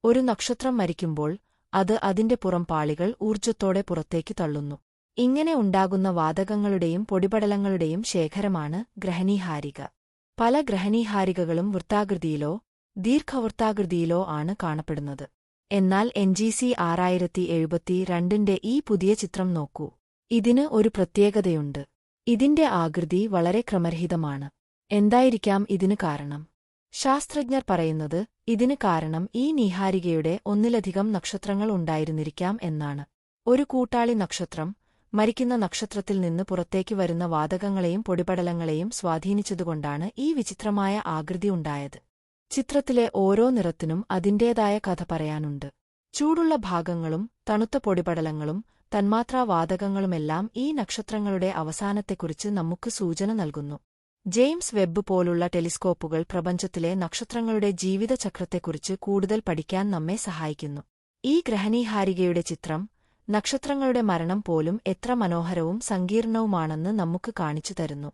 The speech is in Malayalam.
ഒരു നക്ഷത്രം മരിക്കുമ്പോൾ അത് അതിന്റെ പുറംപാളികൾ ഊർജ്ജത്തോടെ പുറത്തേക്ക് തള്ളുന്നു. ഇങ്ങനെ ഉണ്ടാകുന്ന വാതകങ്ങളുടെയും പൊടിപടലങ്ങളുടെയും ശേഖരമാണ് ഗ്രഹണീഹാരിക. പല ഗ്രഹണീഹാരികകളും വൃത്താകൃതിയിലോ ദീർഘവൃത്താകൃതിയിലോ ആണ് കാണപ്പെടുന്നത്. എന്നാൽ NGC 6072ന്റെ ഈ പുതിയ ചിത്രം നോക്കൂ. ഇതിന് ഒരു പ്രത്യേകതയുണ്ട്. ഇതിന്റെ ആകൃതി വളരെ ക്രമരഹിതമാണ്. എന്തായിരിക്കാം ഇതിന് കാരണം? ശാസ്ത്രജ്ഞർ പറയുന്നത് ഇതിന് കാരണം ഈ നീഹാരികയുടെ ഒന്നിലധികം നക്ഷത്രങ്ങൾ ഉണ്ടായിരുന്നിരിക്കാം എന്നാണ്. ഒരു കൂട്ടാളി നക്ഷത്രം മരിക്കുന്ന നക്ഷത്രത്തിൽ നിന്ന് പുറത്തേക്ക് വരുന്ന വാതകങ്ങളെയും പൊടിപടലങ്ങളെയും സ്വാധീനിച്ചതുകൊണ്ടാണ് ഈ വിചിത്രമായ ആകൃതി ഉണ്ടായത്. ചിത്രത്തിലെ ഓരോ നിറത്തിനും അതിന്റേതായ കഥ പറയാനുണ്ട്. ചൂടുള്ള ഭാഗങ്ങളും തണുത്ത പൊടിപടലങ്ങളും തന്മാത്രാവാതകങ്ങളുമെല്ലാം ഈ നക്ഷത്രങ്ങളുടെ അവസാനത്തെക്കുറിച്ച് നമുക്ക് സൂചന നൽകുന്നു. ജെയിംസ് വെബ്ബ് പോലുള്ള ടെലിസ്കോപ്പുകൾ പ്രപഞ്ചത്തിലെ നക്ഷത്രങ്ങളുടെ ജീവിതചക്രത്തെക്കുറിച്ച് കൂടുതൽ പഠിക്കാൻ നമ്മെ സഹായിക്കുന്നു. ഈ ഗ്രഹണീഹാരികയുടെ ചിത്രം നക്ഷത്രങ്ങളുടെ മരണം പോലും എത്ര മനോഹരവും സങ്കീർണവുമാണെന്ന് നമുക്ക് കാണിച്ചു തരുന്നു.